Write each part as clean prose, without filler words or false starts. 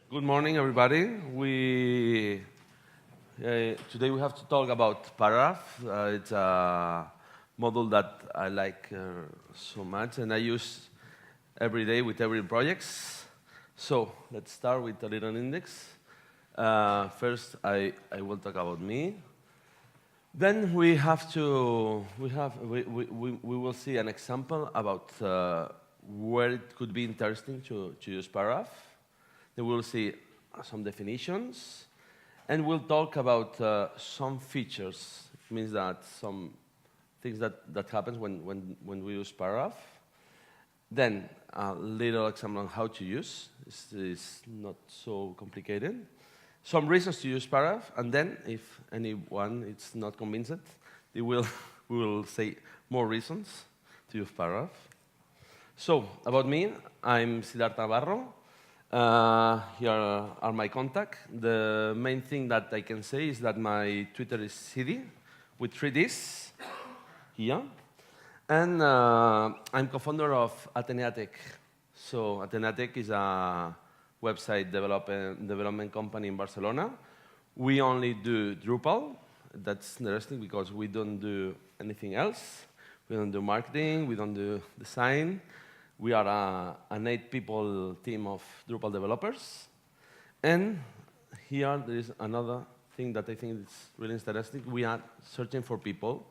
Good morning, everybody. Today we have to talk about Paragraph. It's a model that I like so much, and I use every day with every projects. So let's start with a little index. First, I will talk about me. Then we will see an example about where it could be interesting to use Paragraph. Then we'll see some definitions, and we'll talk about some features. It means that some things that happens when we use Paragraph. Then a little example on how to use. This is not so complicated. Some reasons to use Paragraph, and then if anyone is not convinced, we will say more reasons to use Paragraph. So about me, I'm Siddharta Navarro. Here are my contacts. The main thing that I can say is that my Twitter is Siddy, with 3 Ds here. And I'm co-founder of Ateneatec. So Ateneatec is a website development company in Barcelona. We only do Drupal. That's interesting because we don't do anything else. We don't do marketing. We don't do design. We are an 8-people team of Drupal developers. And here there is another thing that I think is really interesting. We are searching for people.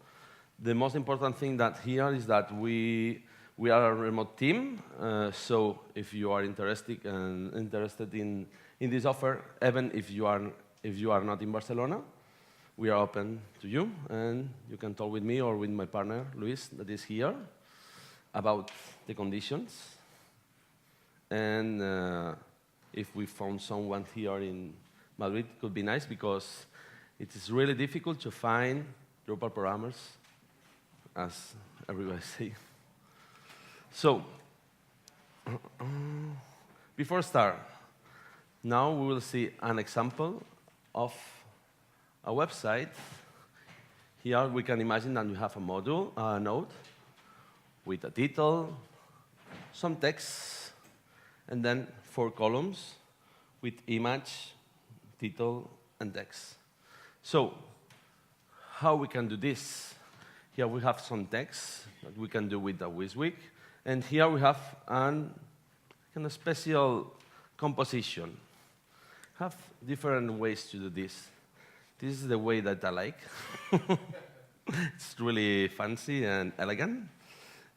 The most important thing that here is that we are a remote team. So if you are interested in this offer, even if you are not in Barcelona, we are open to you, and you can talk with me or with my partner Luis, that is here, about the conditions. And if we found someone here in Madrid, it could be nice because it is really difficult to find Drupal programmers, as everybody say. So, before start, now we will see an example of a website. Here we can imagine that we have a module, a node, with a title, some text, and then 4 columns with image, title, and text. So, how we can do this? Here we have some text that we can do with a WYSIWYG, and here we have a special composition. Have different ways to do this. This is the way that I like. It's really fancy and elegant.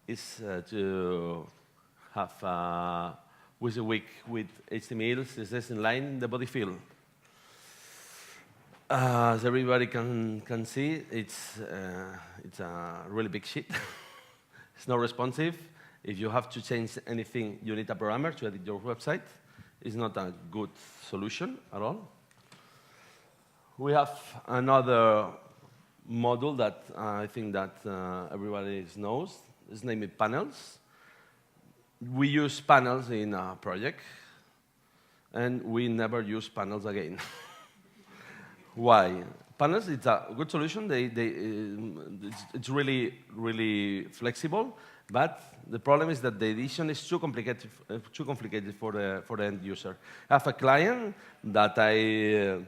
Is to have WYSIWYG with HTML, CSS inline in the body field. As everybody can see, it's a really big sheet. It's not responsive. If you have to change anything, you need a programmer to edit your website. It's not a good solution at all. We have another module that I think that everybody knows. It's named Panels. We use panels in a project, and we never use panels again. Why? Panels, it's a good solution. It's really, really flexible, but the problem is that the edition is too complicated for the end user. I have a client that I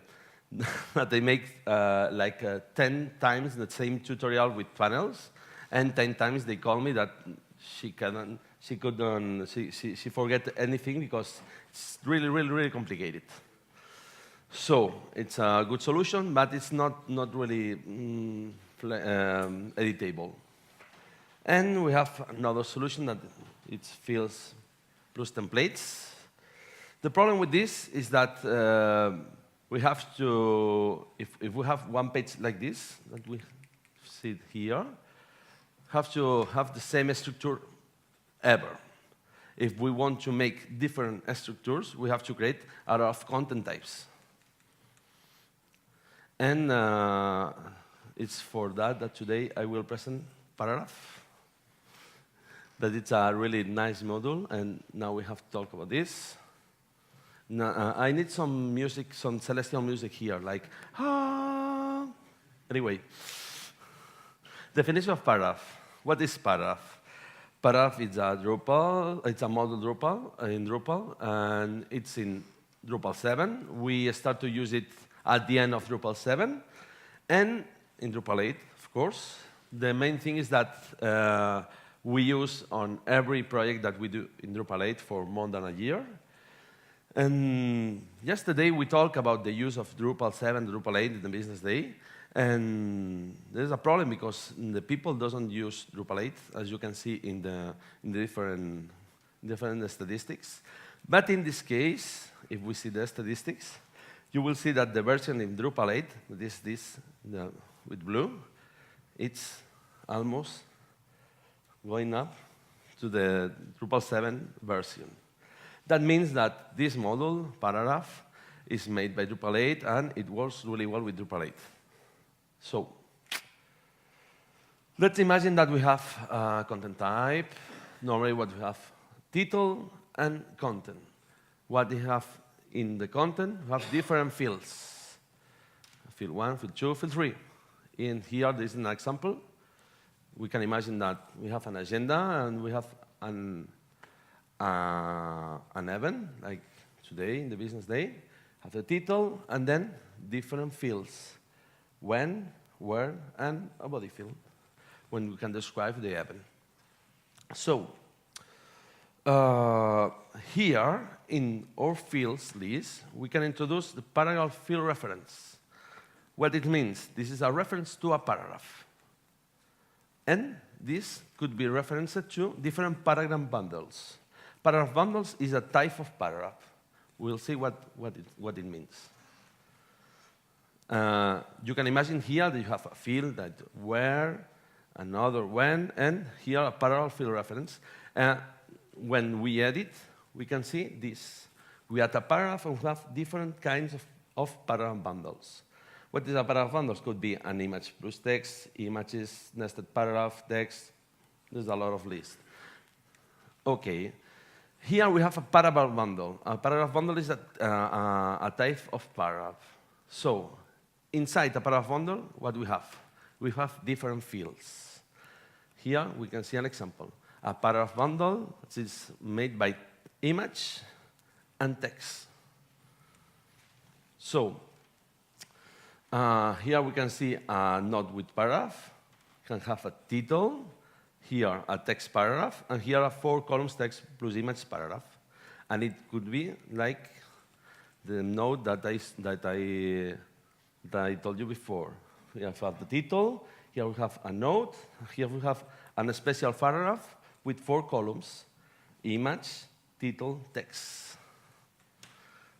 make like 10 times the same tutorial with panels, and 10 times they call me that she forget anything because it's really, really, really complicated. So it's a good solution, but it's not really editable. And we have another solution that it feels plus templates. The problem with this is that we have to, if we have one page like this, that we see here, have to have the same structure ever. If we want to make different structures, we have to create a lot of content types. And it's for that today I will present Paragraph. That it's a really nice module, and now we have to talk about this. Now, I need some music, some celestial music here, like, ah. Anyway, definition of Paragraph. What is Paragraph? Paragraph is a Drupal, it's a model Drupal in Drupal, and it's in Drupal 7. We start to use it at the end of Drupal 7. And in Drupal 8, of course, the main thing is that we use on every project that we do in Drupal 8 for more than a year. And yesterday we talked about the use of Drupal 7, Drupal 8 in the business day. And there's a problem because the people doesn't use Drupal 8, as you can see in the different statistics. But in this case, if we see the statistics, you will see that the version in Drupal 8, with blue, it's almost going up to the Drupal 7 version. That means that this module, paragraph, is made by Drupal 8, and it works really well with Drupal 8. So let's imagine that we have a content type. Normally what we have, title and content. What we have in the content, we have different fields. Field 1, field 2, field 3. In here, this is an example. We can imagine that we have an agenda and we have an event, like today in the business day, have the title and then different fields. When, where, and a body field, when we can describe the event. So, here in our fields list, we can introduce the paragraph field reference. What it means, this is a reference to a paragraph. And this could be referenced to different paragraph bundles. Paragraph bundles is a type of paragraph. We'll see what it means. You can imagine here that you have a field that where, another when, and here a paragraph field reference. When we edit, we can see this. We add a paragraph and we have different kinds of paragraph bundles. What is a paragraph bundle? Could be an image plus text, images, nested paragraph, text. There's a lot of lists. Okay. Here we have a paragraph bundle. A paragraph bundle is a type of paragraph. So, inside a paragraph bundle, what we have? We have different fields. Here we can see an example. A paragraph bundle is made by image and text. So, here we can see a node with paragraph. Can have a title, here a text paragraph, and here a 4 columns text plus image paragraph. And it could be like the node that I told you before. We have the title, here we have a node, here we have a special paragraph with 4 columns, image, title, text.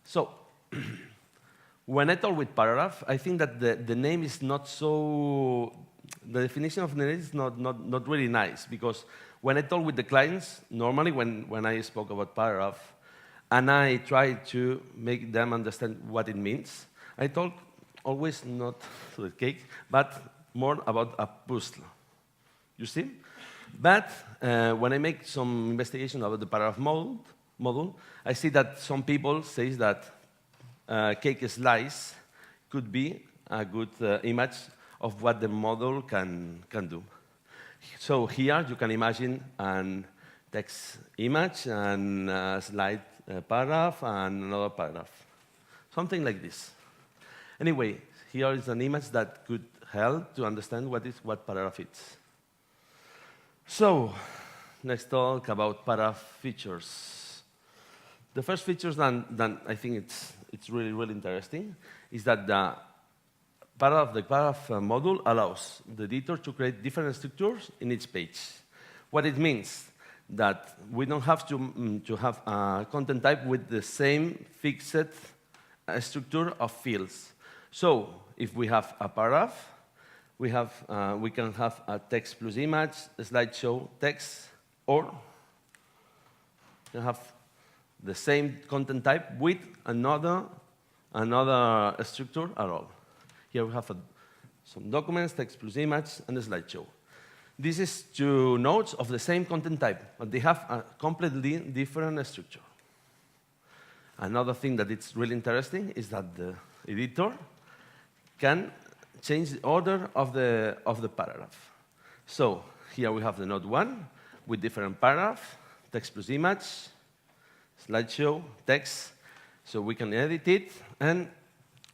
So, when I talk with paragraph, I think that the name is not so, the definition of the name is not really nice, because when I talk with the clients, normally when I spoke about paragraph, and I try to make them understand what it means, I talk always not to the cake, but more about a puzzle. You see? But when I make some investigation about the paragraph module, I see that some people say that cake slice could be a good image of what the model can do. So here you can imagine a text image and a slide paragraph and another paragraph. Something like this. Anyway, here is an image that could help to understand what paragraph is. So, let's talk about paragraph features. The first features that I think it's really, really interesting is that the paragraph module allows the editor to create different structures in each page. What it means that we don't have to have a content type with the same fixed structure of fields. So, if we have a paragraph, we can have a text plus image, a slideshow, text, or we can have the same content type with another structure at all. Here we have some documents, text plus image, and a slideshow. This is 2 nodes of the same content type, but they have a completely different structure. Another thing that is really interesting is that the editor can change the order of the paragraph. So here we have the node 1 with different paragraph, text plus image, slideshow, text. So we can edit it, and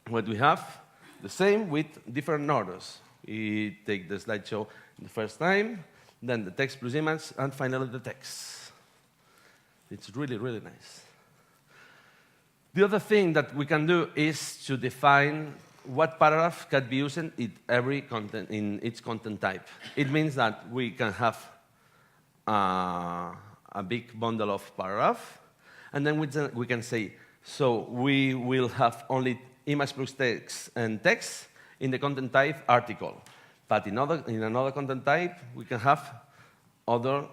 what we have, the same with different orders. We take the slideshow the first time, then the text plus image, and finally the text. It's really, really nice. The other thing that we can do is to define what paragraph can be used in each content type. It means that we can have a big bundle of paragraph, and then we can say, so we will have only image plus text and text in the content type article. But in another content type, we can have other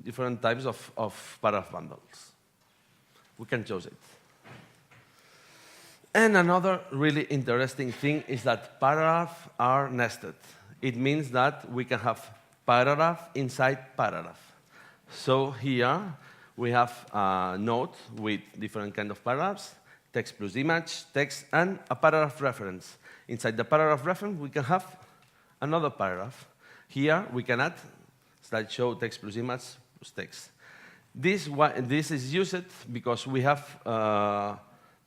different types of paragraph bundles. We can choose it. And another really interesting thing is that paragraphs are nested. It means that we can have paragraph inside paragraph. So here we have a node with different kind of paragraphs, text plus image, text, and a paragraph reference. Inside the paragraph reference, we can have another paragraph. Here we can add slideshow text plus image plus text. This is used because we have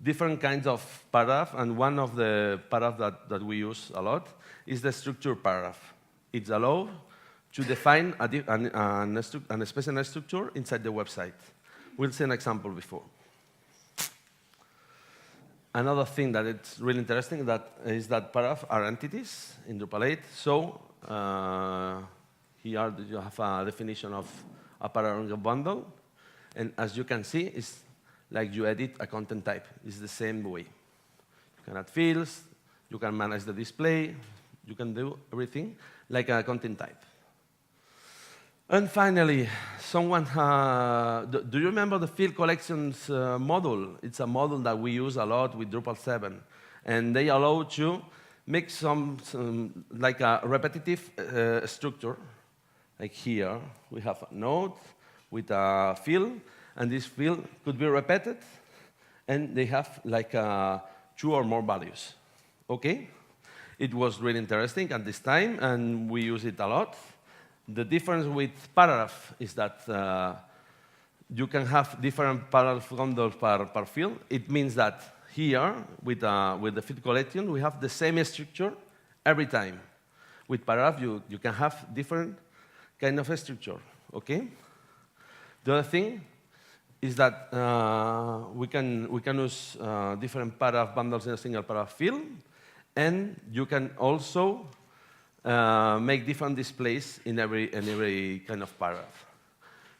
different kinds of paragraph, and one of the paragraphs that we use a lot is the structure paragraph. It's allowed to define a special structure inside the website. We'll see an example before. Another thing that is really interesting is that paragraphs are entities in Drupal 8. So here you have a definition of a paragraph bundle. And as you can see, it's like you edit a content type. It's the same way. You can add fields, you can manage the display, you can do everything like a content type. And finally, do you remember the field collections module? It's a module that we use a lot with Drupal 7. And they allow to make some like a repetitive structure. Like here, we have a node with a field, and this field could be repeated, and they have like 2 or more values. Okay? It was really interesting at this time, and we use it a lot. The difference with paragraph is that you can have different paragraph bundles per field. It means that here, with the field collection, we have the same structure every time. With paragraph, you can have different kind of structure. Okay? The other thing is that we can use different paragraph bundles in a single paragraph field, and you can also make different displays in every kind of paragraph.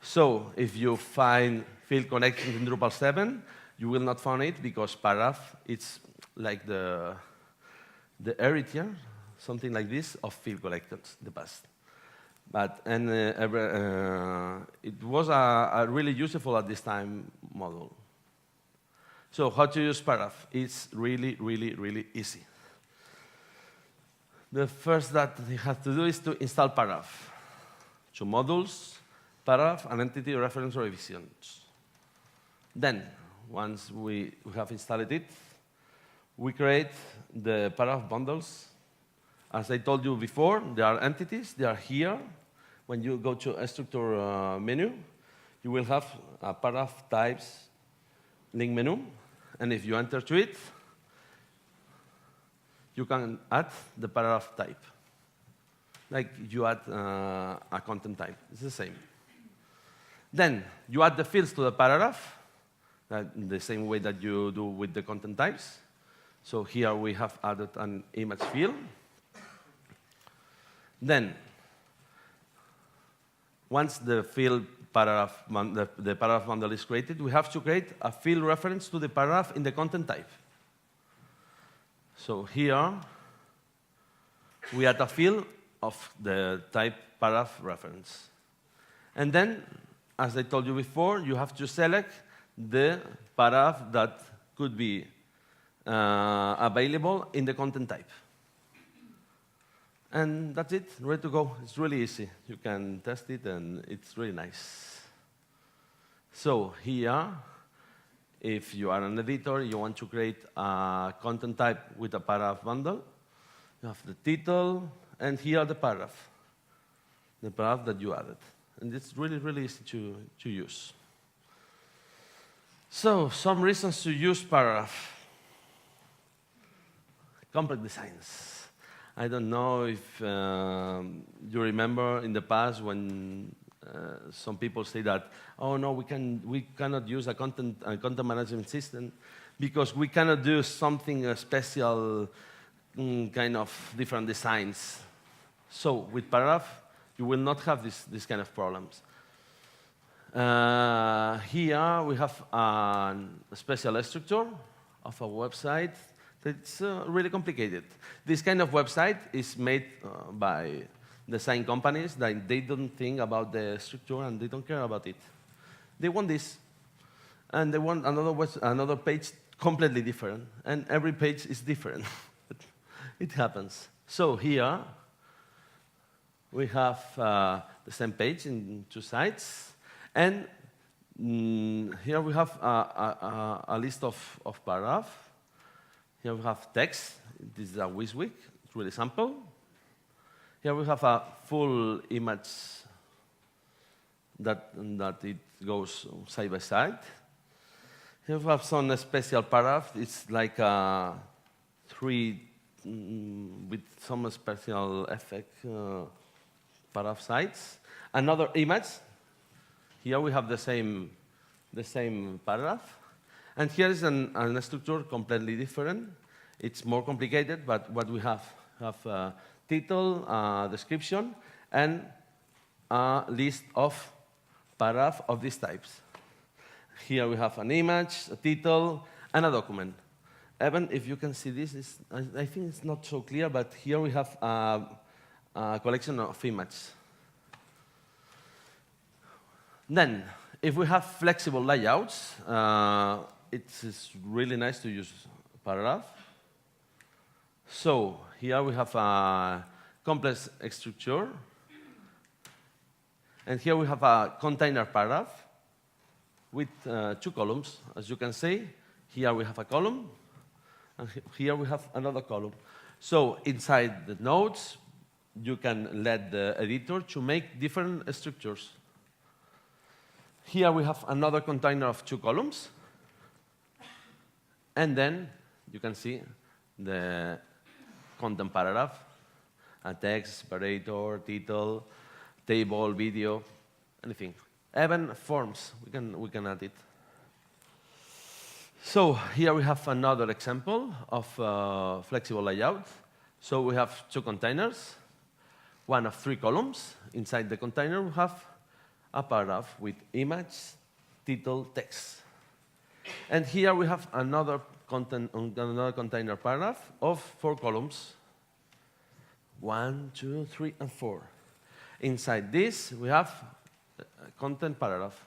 So if you find field connections in Drupal 7, you will not find it because paragraph it's like the heritage, something like this, of field collections in the past. But it was a really useful at this time model. So how to use paragraph? It's really, really, really easy. The first that you have to do is to install paragraph. 2 modules, paragraph, and entity reference revisions. Then, once we have installed it, we create the paragraph bundles. As I told you before, there are entities. They are here. When you go to a structure menu, you will have a paragraph types link menu. And if you enter to it, you can add the paragraph type. Like you add a content type. It's the same. Then you add the fields to the paragraph, the same way that you do with the content types. So here we have added an image field. Then, once the field paragraph, the paragraph bundle is created, we have to create a field reference to the paragraph in the content type. So here, we add a field of the type paragraph reference. And then, as I told you before, you have to select the paragraph that could be available in the content type. And that's it, ready to go. It's really easy. You can test it, and it's really nice. So here, if you are an editor, you want to create a content type with a paragraph bundle, you have the title, and here the paragraph that you added. And it's really, really easy to use. So, some reasons to use paragraph. Complex designs. I don't know if you remember in the past when some people say that, oh no, we cannot use a content management system because we cannot do something special, kind of different designs. So with paragraph, you will not have this kind of problems. Here we have a special structure of a website that's really complicated. This kind of website is made by design companies that they don't think about the structure and they don't care about it. They want this, and they want another page completely different, and every page is different. It happens. So here we have the same page in two sides, and here we have a list of paragraphs. Here we have text. This is a WYSIWYG. It's really simple. Here we have a full image that it goes side by side. Here we have some special paragraph. It's like three with some special effect paragraph sides. Another image. Here we have the same paragraph. And here is a structure completely different. It's more complicated, but what we have title, description, and a list of paragraphs of these types. Here we have an image, a title, and a document. Even if you can see this, I think it's not so clear, but here we have a collection of images. Then, if we have flexible layouts, it's really nice to use paragraph. So here we have a complex structure. And here we have a container paragraph with two columns. As you can see, here we have a column, and here we have another column. So inside the nodes, you can let the editor to make different structures. Here we have another container of two columns. And then you can see the content paragraph, a text, separator, title, table, video, anything. Even forms, we can add it. So here we have another example of flexible layout. So we have two containers, one of three columns. Inside the container, we have a paragraph with image, title, text. And here we have another container paragraph of four columns. 1, 2, 3, and 4. Inside this, we have a content paragraph.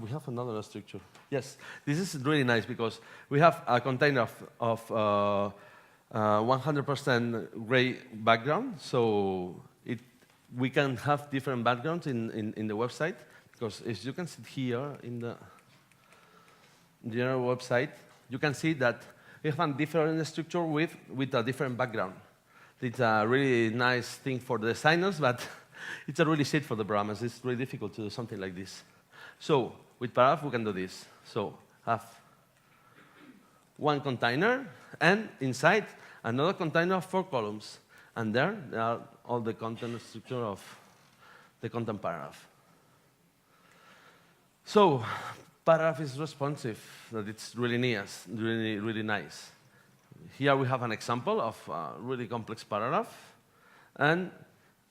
We have another structure. Yes, this is really nice because we have a container of 100% gray background, so we can have different backgrounds in the website, because as you can see here in the general website, you can see that we have a different structure with a different background. It's a really nice thing for the designers, but it's a really shit for the programmers. It's really difficult to do something like this. So with paragraph, we can do this. So have one container, and inside another container of 4 columns. And there are all the content structure of the content paragraph. So paragraph is responsive, that it's really nice, really nice. Here we have an example of a really complex paragraph, and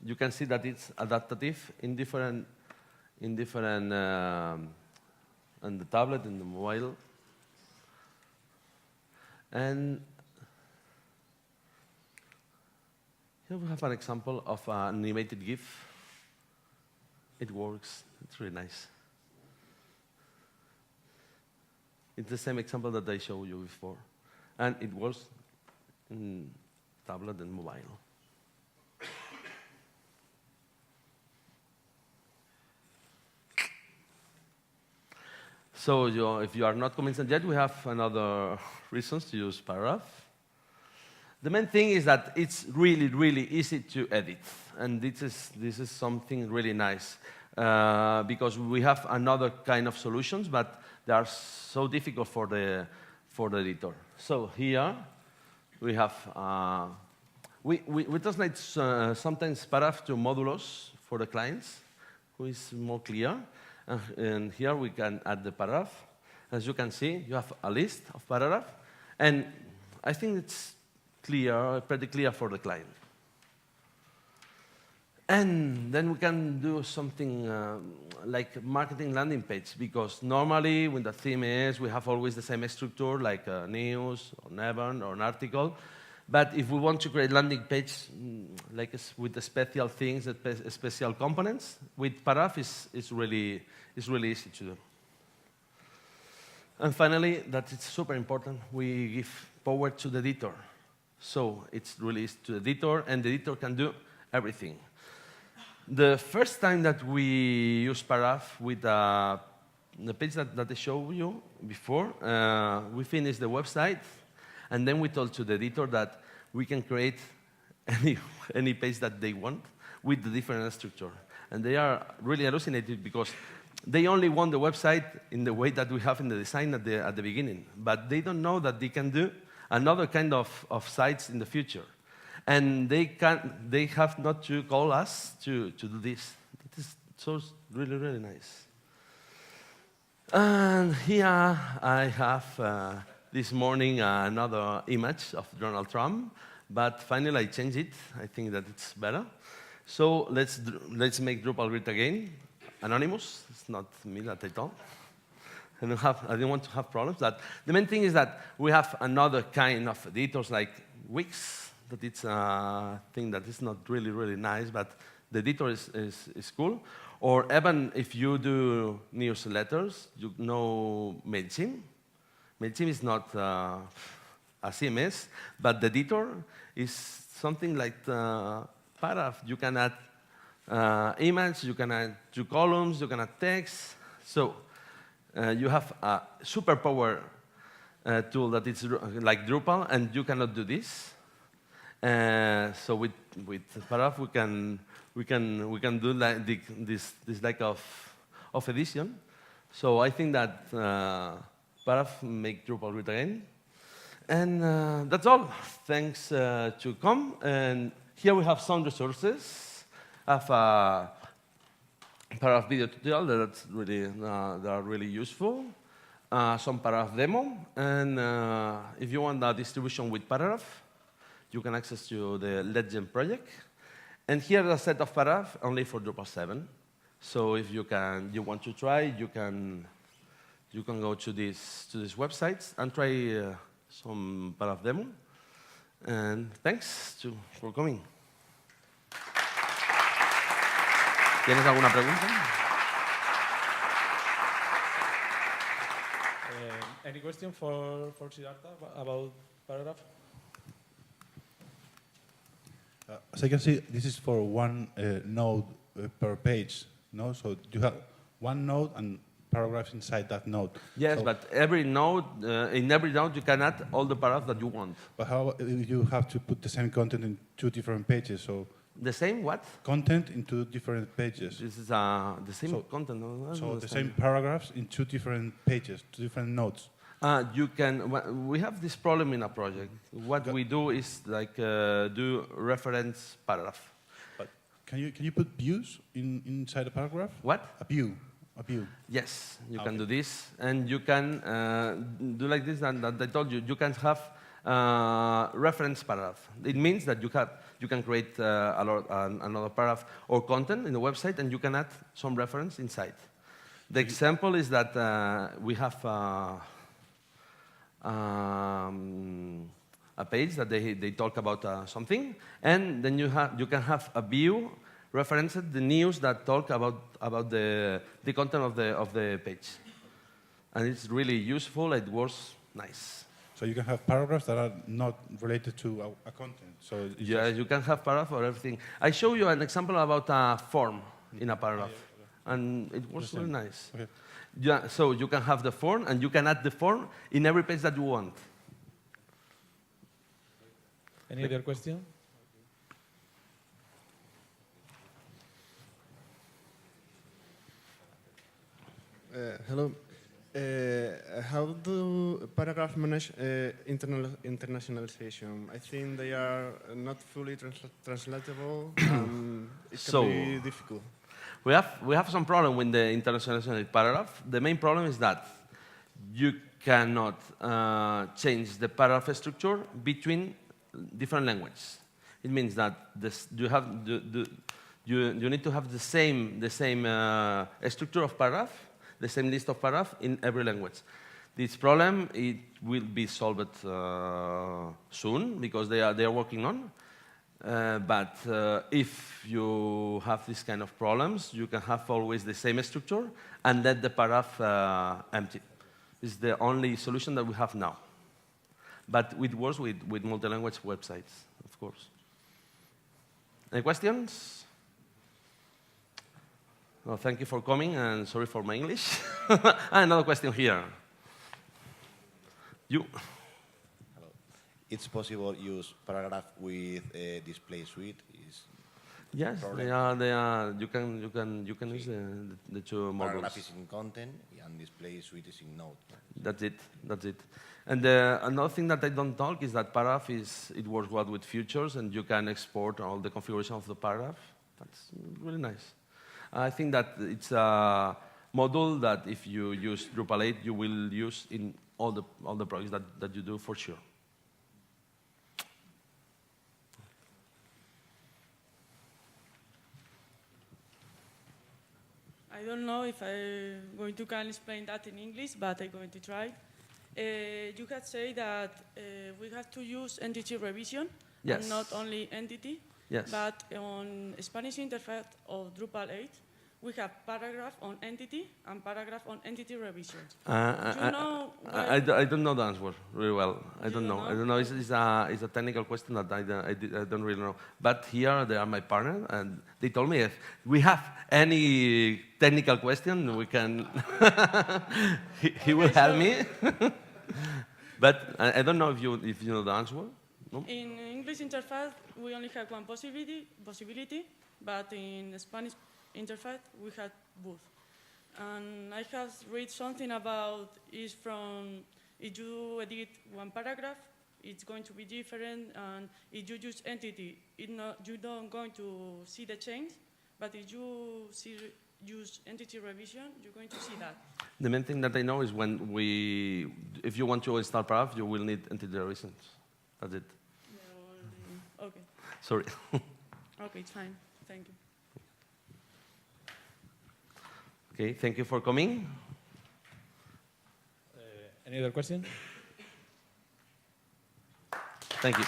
you can see that it's adaptive in different on the tablet, in the mobile, and here we have an example of an animated GIF. It works. It's really nice. It's the same example that I showed you before. And it works in tablet and mobile. So if you are not convinced yet, we have another reasons to use paragraph. The main thing is that it's really, really easy to edit. And this is something really nice. because we have another kind of solutions, but they are so difficult for the editor. So here we have, we translate sometimes paragraph to modulos for the clients, who is more clear. And here we can add the paragraph. As you can see, you have a list of paragraphs, and I think it's clear, pretty clear for the client. And then we can do something like marketing landing page, because normally when the theme is, we have always the same structure, like news, or an event, or an article. But if we want to create landing page, like with the special things, special components, with paragraph is really easy to do. And finally, that it's super important, we give power to the editor. So it's released to the editor, and the editor can do everything. The first time that we use paragraph with the page that I showed you before, we finished the website, and then we told to the editor that we can create any page that they want with the different structure. And they are really hallucinated because they only want the website in the way that we have in the design at the beginning. But they don't know that they can do another kind of sites in the future. And they have not to call us to do this. It is so really, really nice. And here I have this morning another image of Donald Trump, but finally I changed it. I think that it's better. So let's make Drupal great again. Anonymous, it's not me that I told. I don't want to have problems. The main thing is that we have another kind of editors like Wix, that it's a thing that is not really, really nice, but the editor is cool. Or even if you do newsletters, you know MailChimp. MailChimp is not a CMS, but the editor is something like paragraph. You can add image, you can add 2 columns, you can add text. So you have a superpower tool that is like Drupal, and you cannot do this. So with paragraph we can do like this like of edition. So I think that paragraph make Drupal great again. And that's all. Thanks to come. And here we have some resources. I have a paragraph video tutorial that's really that are really useful. Some paragraph demo, and if you want a distribution with paragraph, you can access to the Legend project. And here is a set of paragraph only for Drupal 7. So if you want to try, you can go to this website and try some paragraph demo. And thanks for coming. ¿Tienes alguna pregunta? Any question for Siddharta about paragraph? As I can see, this is for one node per page, no? So you have one node and paragraphs inside that node. Yes, so but every node, in every node, you can add all the paragraphs that you want. But how if you have to put the same content in 2 different pages? So the same what? Content in 2 different pages. This is the same content. No? So the same paragraphs in 2 different pages, 2 different nodes. You can. We have this problem in a project. What we do is like do reference paragraph. But can you put views inside a paragraph? What? A view. A view. Yes, you can do this, and you can do like this. And I told you, you can have reference paragraph. It means that you can create another paragraph or content in the website, and you can add some reference inside. The example is that we have a page that they talk about something, and then you can have a view referenced the news that talk about the content of the page, and it's really useful. It works nice. So you can have paragraphs that are not related to a content. So yeah, you can have paragraph for everything. I show you an example about a form in a paragraph, and it works really nice. Okay. Yeah, so you can have the form, and you can add the form in every page that you want. Any other question? Hello. How do paragraph manage internationalization? I think they are not fully translatable, and it So- can be difficult. We have some problem with the international paragraph. The main problem is that you cannot change the paragraph structure between different languages. It means that you need to have the same structure of paragraph, the same list of paragraph in every language. This problem, it will be solved soon because they are working on. But if you have this kind of problems, you can have always the same structure and let the paragraph empty. It's the only solution that we have now. But it works with multi-language websites, of course. Any questions? Well, thank you for coming, and sorry for my English. Another question here. You. It's possible to use paragraph with a display suite. Yes, problem. they are. You can use the two Paragraph models. is in content and display suite is in Node. That's it. That's it. And another thing that I don't talk is that paragraph it works well with features, and you can export all the configuration of the paragraph. That's really nice. I think that it's a module that if you use Drupal 8, you will use in all the projects that you do for sure. I don't know if I'm going to can explain that in English, but I'm going to try. You had said that we have to use entity revision, Yes. and not only entity. Yes. But on Spanish interface of Drupal 8, we have paragraph on entity and paragraph on entity revision. I don't know the answer really well. I don't know. I don't know. It's a technical question that I don't really know. But here they are my partner, and they told me if we have any technical question, we can. he will help me. But I don't know if you know the answer. No? In English interface, we only have one possibility, but in Spanish interface, we have both. And I have read something about if you edit one paragraph, it's going to be different, and if you use entity, you don't going to see the change, but if you use entity revision, you're going to see that. The main thing that I know is if you want to install paragraph, you will need entity revisions. That's it. Okay. Sorry. Okay, it's fine. Thank you. Okay, thank you for coming. Any other question? Thank you.